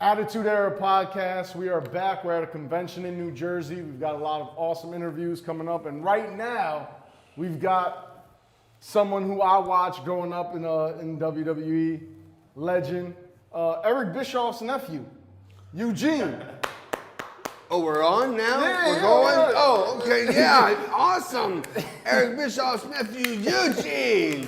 Attitude Era Podcast. We are back. We're at a convention in New Jersey. We've got a lot of awesome interviews coming up. And right now, we've got someone who I watched growing up in WWE, legend, Eric Bischoff's nephew, Eugene. Oh, we're on now? Yeah, we're going? Yeah. Oh, okay, yeah, awesome. Eric Bischoff's nephew, Eugene.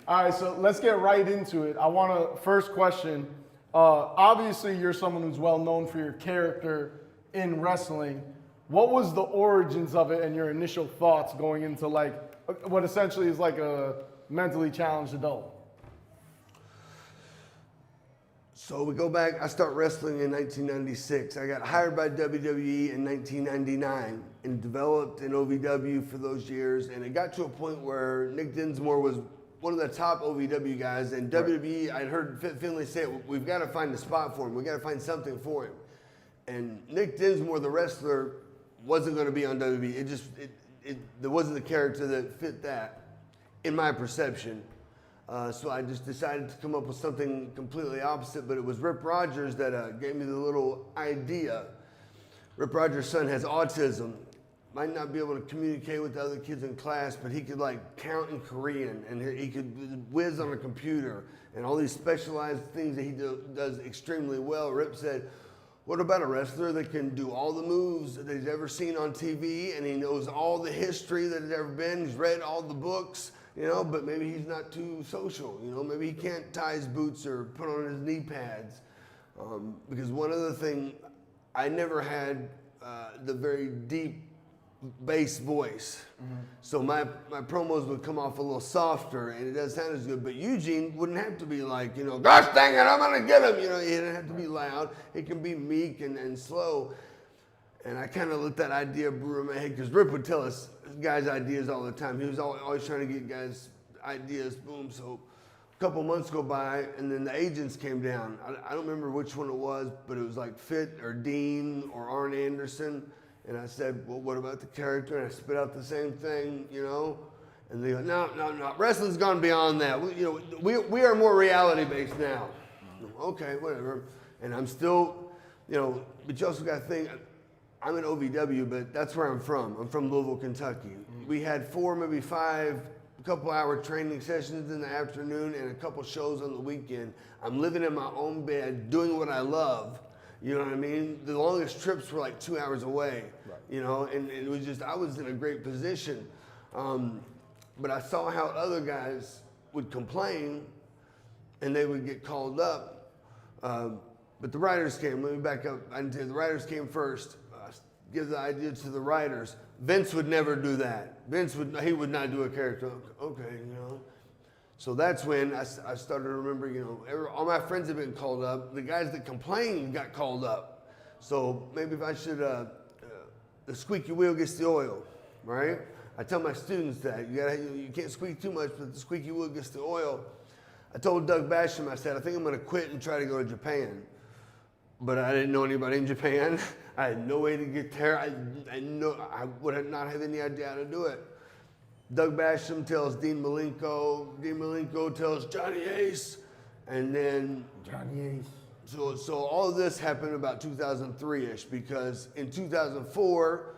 All right, so let's get right into it. I want to, first question, obviously you're someone who's well known for your character in wrestling. What was the origins of it and your initial thoughts going into like what essentially is like a mentally challenged adult? So we go back, I start wrestling in 1996. I got hired by WWE in 1999 and developed in OVW for those years. And it got to a point where Nick Dinsmore was one of the top OVW guys. And WWE, I'd heard Finlay say, we've got to find a spot for him. We've got to find something for him. And Nick Dinsmore, the wrestler, wasn't going to be on WWE. There wasn't the character that fit that, in my perception. So I just decided to come up with something completely opposite, but it was Rip Rogers that gave me the little idea. Rip Rogers' son has autism, might not be able to communicate with the other kids in class, but he could like count in Korean, and he could whiz on a computer, and all these specialized things that he does extremely well. Rip said, what about a wrestler that can do all the moves that he's ever seen on TV, and he knows all the history that has ever been, he's read all the books, you know, but maybe he's not too social, you know, maybe he can't tie his boots or put on his knee pads. Because one other thing, I never had the very deep bass voice. Mm-hmm. So my promos would come off a little softer and it doesn't sound as good, but Eugene wouldn't have to be like, you know, gosh dang it, I'm gonna get him. You know, he didn't have to be loud. It can be meek and slow. And I kind of let that idea brew in my head because Rip would tell us guys' ideas all the time. He was always trying to get guys' ideas, boom. So a couple months go by, and then the agents came down. I don't remember which one it was, but it was like Fit or Dean or Arn Anderson. And I said, well, what about the character? And I spit out the same thing, you know. And they go, no, wrestling's gone beyond that. We are more reality-based now. Okay, whatever. And I'm still, you know, but you also got to think, I'm in OVW, but that's where I'm from. I'm from Louisville, Kentucky. We had 4, maybe 5, a couple hour training sessions in the afternoon and a couple shows on the weekend. I'm living in my own bed, doing what I love. You know what I mean? The longest trips were like 2 hours away, you know, and it was just, I was in a great position. But I saw how other guys would complain and they would get called up. But the writers came, let me back up. I didn't tell you, the writers came first. Give the idea to the writers. Vince would never do that. He would not do a character. Okay, you know. So that's when I started to remember, you know, all my friends have been called up. The guys that complained got called up. So maybe if I should, the squeaky wheel gets the oil, right? I tell my students that. You can't squeak too much, but the squeaky wheel gets the oil. I told Doug Basham, I said, I think I'm going to quit and try to go to Japan. But I didn't know anybody in Japan. I had no way to get there. I would not have any idea how to do it. Doug Basham tells Dean Malenko. Dean Malenko tells Johnny Ace. And then Johnny Ace. So all of this happened about 2003-ish because in 2004,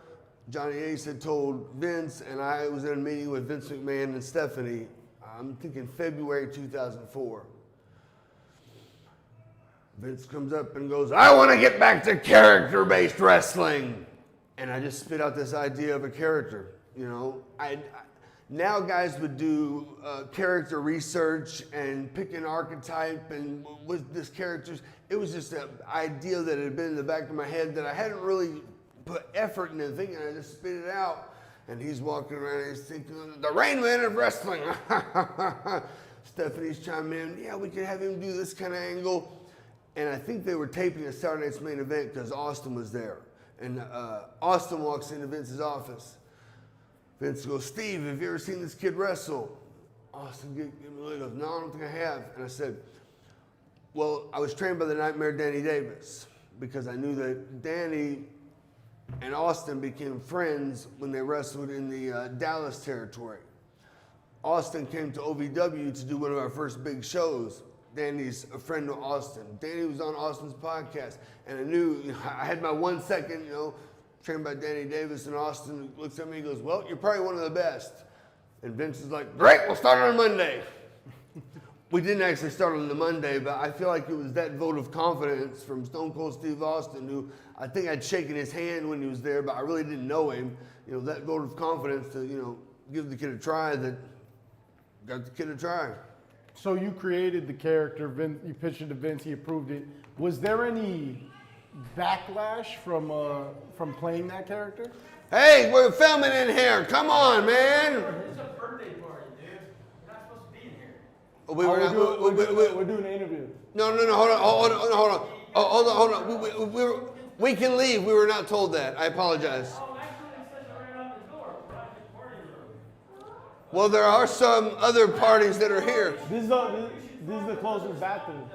Johnny Ace had told Vince, and I was in a meeting with Vince McMahon and Stephanie. I'm thinking February 2004. Vince comes up and goes, I want to get back to character-based wrestling. And I just spit out this idea of a character, you know. Now guys would do character research and pick an archetype and with this characters. It was just an idea that had been in the back of my head that I hadn't really put effort into thinking. I just spit it out. And he's walking around and he's thinking, the Rain Man of wrestling. Stephanie's chiming in, yeah, we could have him do this kind of angle. And I think they were taping a Saturday Night's Main Event because Austin was there. And Austin walks into Vince's office. Vince goes, Steve, have you ever seen this kid wrestle? Austin goes, no, I don't think I have. And I said, well, I was trained by the Nightmare Danny Davis because I knew that Danny and Austin became friends when they wrestled in the Dallas territory. Austin came to OVW to do one of our first big shows. Danny's a friend of Austin. Danny was on Austin's podcast, and I knew, I had my 1 second, trained by Danny Davis, and Austin looks at me and goes, well, you're probably one of the best. And Vince is like, great, we'll start on Monday. We didn't actually start on the Monday, but I feel like it was that vote of confidence from Stone Cold Steve Austin, who I think I'd shaken his hand when he was there, but I really didn't know him. That vote of confidence to, give the kid a try that got the kid a try. So you created the character, Vince, you pitched it to Vince, he approved it. Was there any backlash from playing that character? Hey, we're filming in here. Come on, man. It's a birthday party, dude. You're not supposed to be in here. We're doing an interview. No, hold on. We can leave. We were not told that. I apologize. Oh, actually, it says right out the door, private party room. Well, there are some other parties that are here. This is the closest bathroom.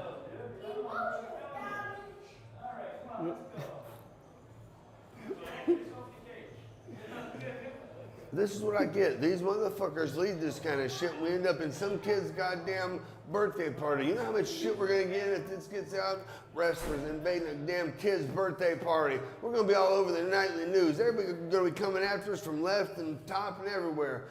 This is what I get. These motherfuckers lead this kind of shit. We end up in some kid's goddamn birthday party. You know how much shit we're gonna get if this gets out? Wrestlers invading a damn kid's birthday party. We're gonna be all over the nightly news. Everybody's gonna be coming after us from left and top and everywhere.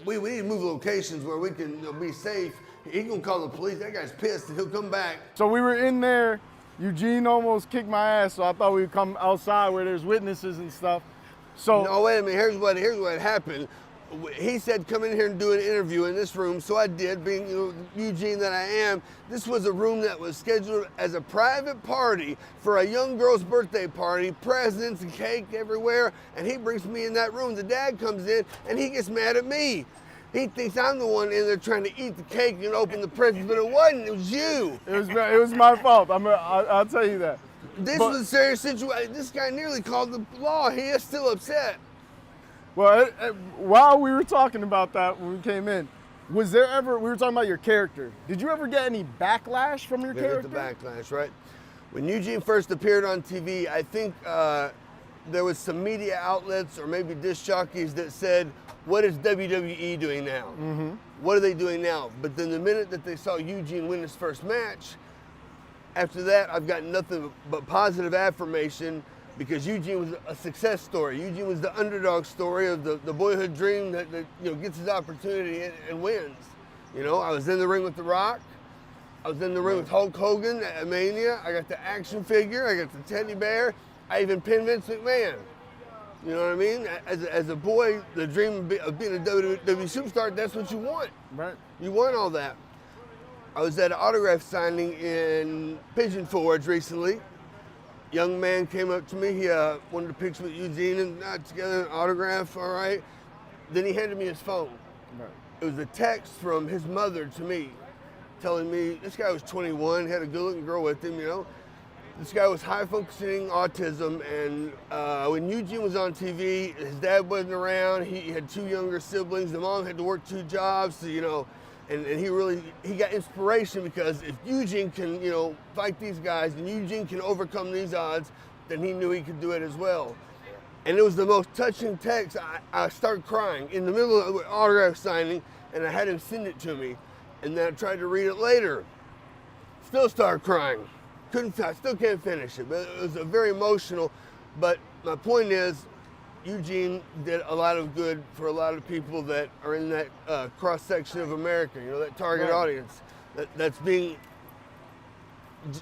We need to move locations where we can be safe. He gonna call the police. That guy's pissed and he'll come back. So we were in there. Eugene almost kicked my ass, so I thought we'd come outside where there's witnesses and stuff. So no, wait a minute. Here's what happened. He said, come in here and do an interview in this room. So I did, being Eugene that I am. This was a room that was scheduled as a private party for a young girl's birthday party, presents and cake everywhere. And he brings me in that room. The dad comes in and he gets mad at me. He thinks I'm the one in there trying to eat the cake and open the presents, but it wasn't. It was you. it was my fault. I'll tell you that. This was a serious situation. This guy nearly called the law. He is still upset. Well, while we were talking about that when we came in, was there ever, we were talking about your character. Did you ever get any backlash from your character? The backlash, right? When Eugene first appeared on TV, I think there was some media outlets or maybe disc jockeys that said, what is WWE doing now? Mm-hmm. What are they doing now? But then the minute that they saw Eugene win his first match, after that, I've got nothing but positive affirmation because Eugene was a success story. Eugene was the underdog story of the boyhood dream that gets his opportunity and wins. I was in the ring with The Rock. I was in the ring with Hulk Hogan at Mania. I got the action figure. I got the teddy bear. I even pinned Vince McMahon. You know what I mean? As a boy, the dream of being a WWE superstar, that's what you want. Right. You want all that. I was at an autograph signing in Pigeon Forge recently. Young man came up to me. He wanted a picture with Eugene and together an autograph, all right. Then he handed me his phone. Right. It was a text from his mother to me telling me this guy was 21, had a good-looking girl with him, This guy was high-functioning autism, and when Eugene was on TV, his dad wasn't around. He had 2 younger siblings. The mom had to work 2 jobs, so, and he got inspiration because if Eugene can, fight these guys and Eugene can overcome these odds, then he knew he could do it as well. And it was the most touching text. I started crying in the middle of the autograph signing, and I had him send it to me. And then I tried to read it later. Still started crying. I still can't finish it, but it was a very emotional. But my point is, Eugene did a lot of good for a lot of people that are in that cross-section of America, that target audience that's being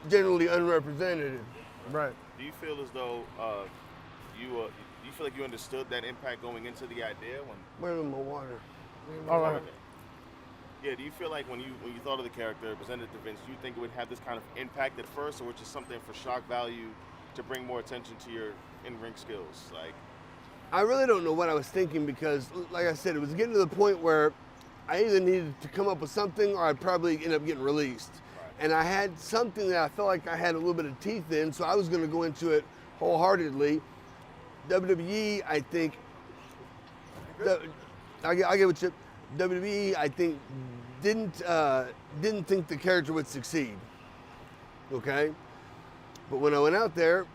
generally unrepresented. Right. Do you feel as though do you feel like you understood that impact going into the idea when? Where's my water? All right. Yeah, do you feel like when you thought of the character presented to Vince, do you think it would have this kind of impact at first, or was it just something for shock value to bring more attention to your in-ring skills? Like, I really don't know what I was thinking because, like I said, it was getting to the point where I either needed to come up with something or I'd probably end up getting released. Right. And I had something that I felt like I had a little bit of teeth in, so I was going to go into it wholeheartedly. WWE, I think, I'll get with you. WWE, I think, didn't think the character would succeed. Okay, but when I went out there,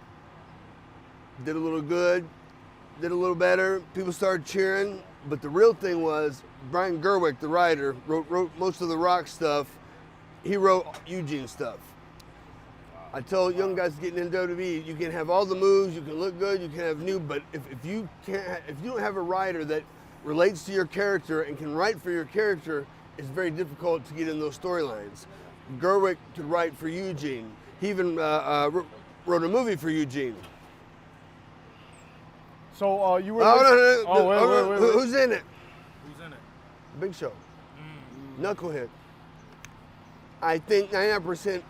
did a little good, did a little better. People started cheering, but the real thing was Brian Gerwick, the writer, wrote most of the Rock stuff. he wrote Eugene stuff. I tell young guys getting into WWE, you can have all the moves, you can look good, you can have new, but if you don't have a writer that relates to your character and can write for your character, it's very difficult to get in those storylines. Gerwig could write for Eugene. He even wrote a movie for Eugene. So you were. Wait. Who's in it? Who's in it? Big Show. Knucklehead. I think 99%.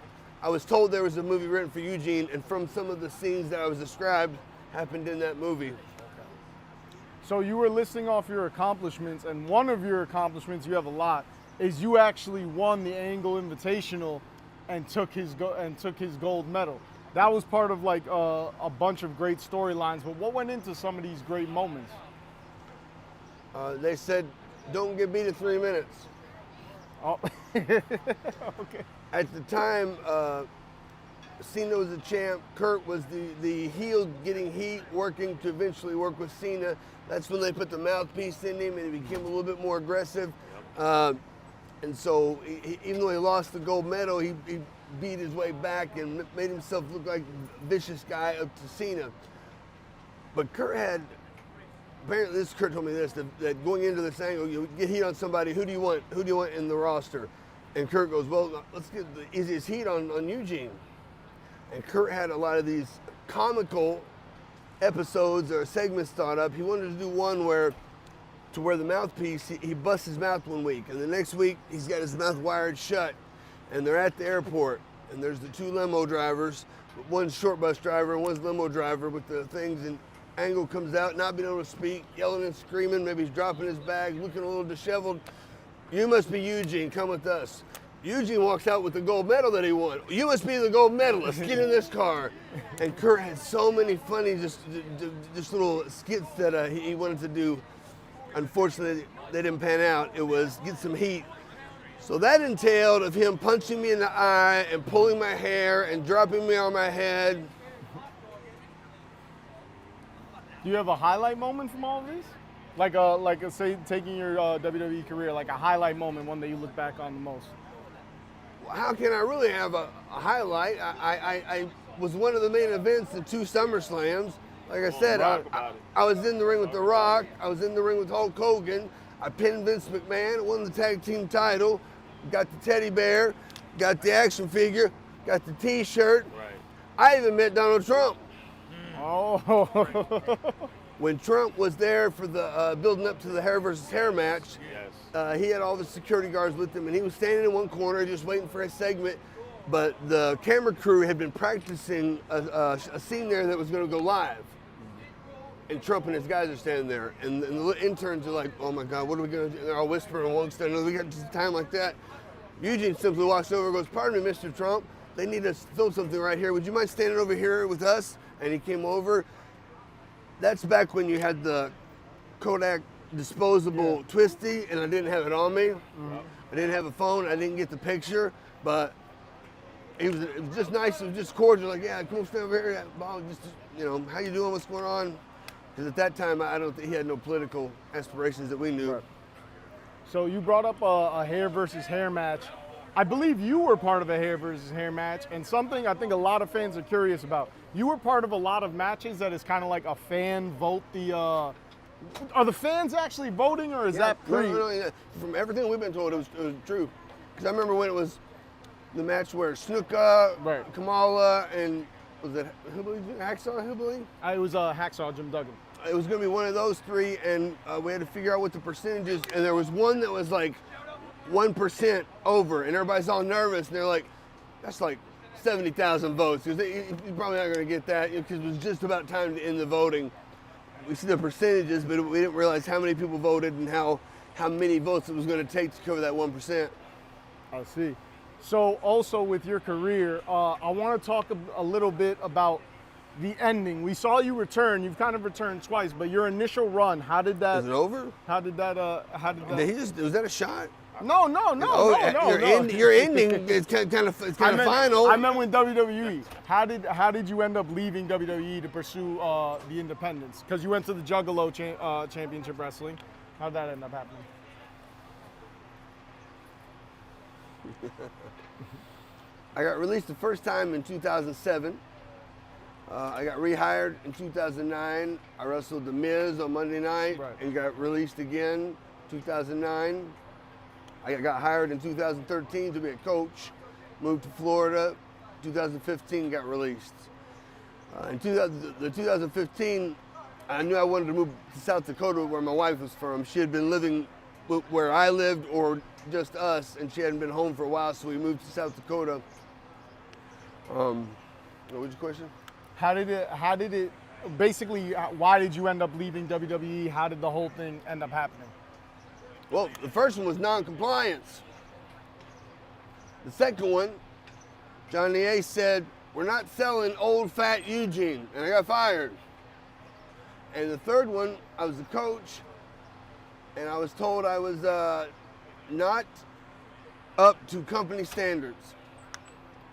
I was told there was a movie written for Eugene, and from some of the scenes that I was described happened in that movie. So you were listing off your accomplishments, and one of your accomplishments, you have a lot, is you actually won the Angle Invitational and took his gold medal. That was part of like a bunch of great storylines. But what went into some of these great moments? They said, "Don't get beat in 3 minutes." Oh, okay. At the time, Cena was the champ. Kurt was the heel getting heat, working to eventually work with Cena. That's when they put the mouthpiece in him and he became a little bit more aggressive. And so even though he lost the gold medal, he beat his way back and made himself look like a vicious guy up to Cena. But Kurt had, apparently Kurt told me this, that going into this angle, you get heat on somebody, who do you want in the roster? And Kurt goes, well, let's get the easiest heat on Eugene. And Kurt had a lot of these comical episodes or segments thought up. He wanted to do one where the mouthpiece, he busts his mouth one week, and the next week he's got his mouth wired shut, and they're at the airport, and there's the two limo drivers, one's short bus driver and one's limo driver with the things, and Angle comes out, not being able to speak, yelling and screaming, maybe he's dropping his bag, looking a little disheveled. You must be Eugene, come with us. Eugene walks out with the gold medal that he won. You must be the gold medalist, get in this car. And Kurt had so many funny, just little skits that he wanted to do. Unfortunately, they didn't pan out. It was get some heat. So that entailed of him punching me in the eye and pulling my hair and dropping me on my head. Do you have a highlight moment from all of these? Like say taking your WWE career, like a highlight moment, one that you look back on the most. How can I really have a highlight? I was one of the main events in 2 SummerSlams. Like I said, I was in the ring with The Rock. I was in the ring with Hulk Hogan. I pinned Vince McMahon, won the tag team title, got the teddy bear, got the action figure, got the T-shirt. Right. I even met Donald Trump. Oh. When Trump was there for the building up to the hair versus hair match, Yes. he had all the security guards with him, and he was standing in one corner just waiting for his segment. But the camera crew had been practicing a scene there that was going to go live. And Trump and his guys are standing there, and the interns are like, "Oh my God, what are we going to do?" And they're all whispering amongst them. We got just time like that. Eugene simply walks over and goes, "Pardon me, Mr. Trump. They need to film something right here. Would you mind standing over here with us?" And he came over. That's back when you had the Kodak disposable twisty, and I didn't have it on me. I didn't have a phone. I didn't get the picture, but it was just nice. It was just cordial. Like, yeah, come on, stand over here. Bob, just, how you doing? What's going on? Because at that time, I don't think he had no political aspirations that we knew. Right. So you brought up a hair versus hair match. I believe you were part of a hair versus hair match, and something I think a lot of fans are curious about. You were part of a lot of matches that is kind of like a fan vote. Are the fans actually voting, or is that pre? No. From everything we've been told, it was true. Because I remember when it was the match where Snuka, Right. Kamala, and was it Hacksaw Hillbilly? It was Hacksaw Jim Duggan. It was going to be one of those three, and we had to figure out what the percentages. And there was one that was like 1% over, and everybody's all nervous, and they're like, "That's like 70,000 votes." Because you're probably not going to get that, because it was just about time to end the voting. We see the percentages, but we didn't realize how many people voted and how many votes it was going to take to cover that 1%. I see. So also with your career, I want to talk a little bit about the ending. We saw you return. You've kind of returned twice, but your initial run, how did that? Is it over? How did that? Was that a shot? No. Your ending is kind of final. I meant with WWE. How did you end up leaving WWE to pursue the independence? Because you went to the Juggalo Championship Wrestling. How did that end up happening? I got released the first time in 2007. I got rehired in 2009. I wrestled The Miz on Monday night Right. and got released again 2009. I got hired in 2013 to be a coach. Moved to Florida. 2015 got released. In 2015, I knew I wanted to move to South Dakota where my wife was from. She had been living where I lived or just us, and she hadn't been home for a while, so we moved to South Dakota. What was your question? How did it, basically, why did you end up leaving WWE? How did the whole thing end up happening? Well, the first one was non-compliance. The second one, Johnny A said, "We're not selling old fat Eugene," and I got fired. And the third one, I was a coach, and I was told I was not up to company standards.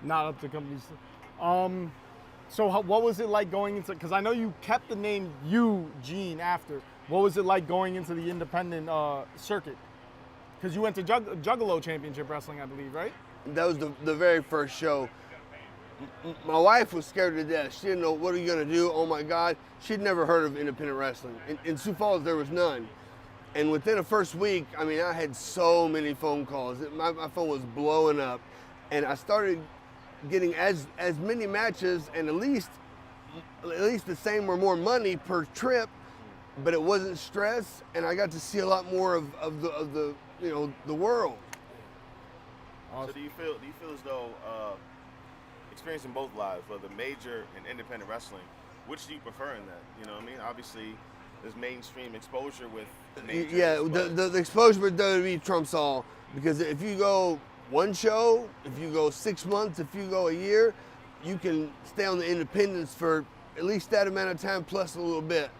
Not up to companies. So what was it like going into, because I know you kept the name Eugene after. What was it like going into the independent circuit? Because you went to Juggalo Championship Wrestling, I believe, right? That was the very first show. My wife was scared to death. She didn't know, what are you gonna do? Oh my God. She'd never heard of independent wrestling. In Sioux Falls, there was none. And within the first week, I mean, I had so many phone calls. My phone was blowing up. And I started getting as many matches and at least the same or more money per trip, but it wasn't stress, and I got to see a lot more of the the world. So do you feel as though experiencing both lives, whether major and independent wrestling, which do you prefer in that? You know what I mean? Obviously, there's mainstream exposure with major. Yeah, the exposure with WWE trumps all, because if you go one show, if you go 6 months, if you go a year, you can stay on the independents for at least that amount of time plus a little bit.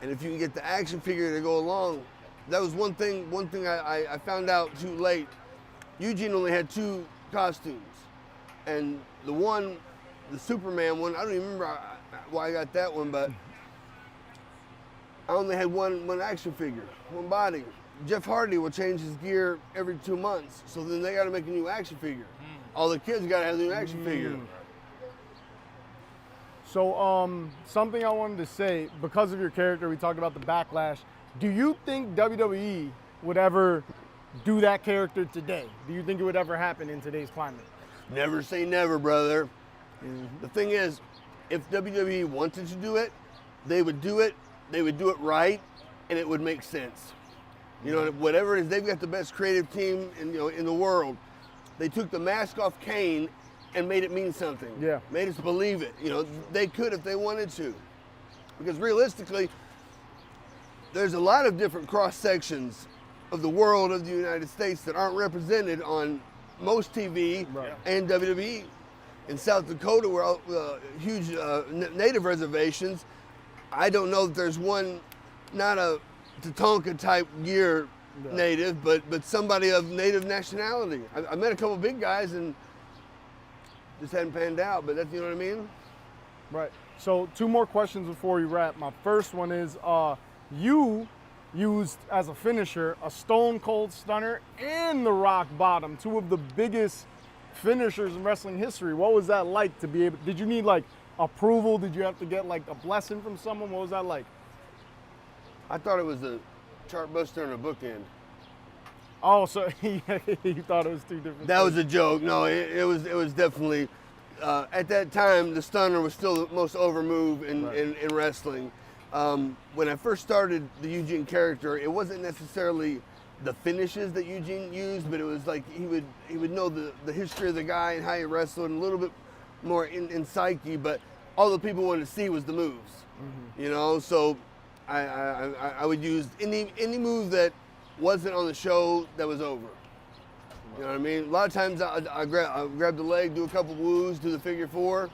And if you can get the action figure to go along, that was one thing I found out too late. Eugene only had 2 costumes. And the Superman one, I don't even remember why I got that one, but I only had one action figure, one body. Jeff Hardy will change his gear every 2 months, so then they got to make a new action figure. All the kids got to have a new action figure. So something I wanted to say, because of your character, we talked about the backlash. Do you think WWE would ever do that character today? Do you think it would ever happen in today's climate? Never say never, brother. The thing is, if WWE wanted to do it, they would do it right, and it would make sense. You know, whatever it is, they've got the best creative team in the world. They took the mask off Kane and made it mean something. Yeah. Made us believe it. You know, they could if they wanted to. Because realistically, there's a lot of different cross sections of the world of the United States that aren't represented on most TV and WWE. In South Dakota, we're huge native reservations. I don't know that there's one, not a Tatanka type gear native, but somebody of native nationality. I met a couple big guys and just hadn't panned out, but that's, you know what I mean? Right. So 2 more questions before we wrap. My first one is, you used as a finisher a Stone Cold Stunner and the Rock Bottom, 2 of the biggest finishers in wrestling history. What was that like to be able, did you need like approval? Did you have to get like a blessing from someone? What was that like? I thought it was a chart buster and a bookend. Oh, so you thought it was 2 different That things. was a joke. No, it was definitely, at that time, the stunner was still the most over move in wrestling. When I first started the Eugene character, it wasn't necessarily the finishes that Eugene used, but it was like he would know the history of the guy and how he wrestled and a little bit more in psyche, but all the people wanted to see was the moves. You know, so I would use any move that wasn't on the show that was over. You know what I mean? A lot of times I grab the leg, do a couple woos, do the figure 4.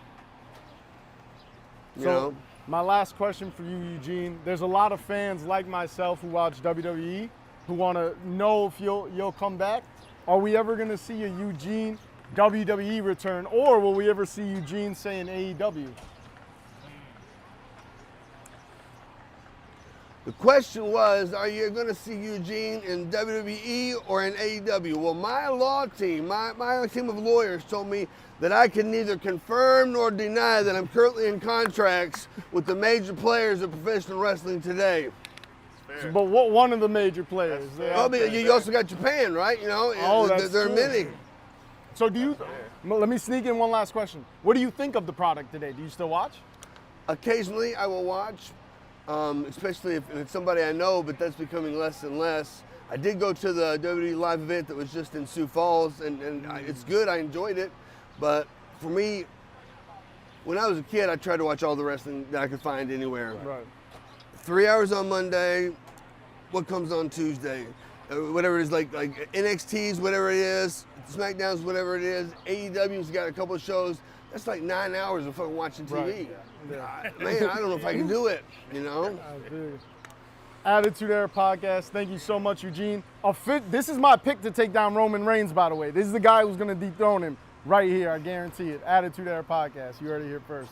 You know? My last question for you, Eugene. There's a lot of fans like myself who watch WWE who want to know if you'll come back. Are we ever going to see a Eugene WWE return, or will we ever see Eugene say in AEW? The question was, are you going to see Eugene in WWE or in AEW? Well, my law team, my team of lawyers told me that I can neither confirm nor deny that I'm currently in contracts with the major players of professional wrestling today. Fair. But what one of the major players? That's fair. Well, but you also got Japan, right? You know, Oh, that's there are true. many. So do you? Let me sneak in one last question. What do you think of the product today? Do you still watch? Occasionally, I will watch, especially if it's somebody I know, but that's becoming less and less. I did go to the WWE live event that was just in Sioux Falls, and it's good. I enjoyed it. But for me, when I was a kid, I tried to watch all the wrestling that I could find anywhere. Right. 3 hours on Monday, what comes on Tuesday? Whatever it is, like NXT's, whatever it is, SmackDown's, whatever it is, AEW's got a couple of shows. That's like 9 hours of fucking watching TV. Right. Yeah. Man, I don't know if I can do it, you know? Attitude Era Podcast. Thank you so much, Eugene. This is my pick to take down Roman Reigns, by the way. This is the guy who's going to dethrone him right here. I guarantee it. Attitude Era Podcast. You heard it here first.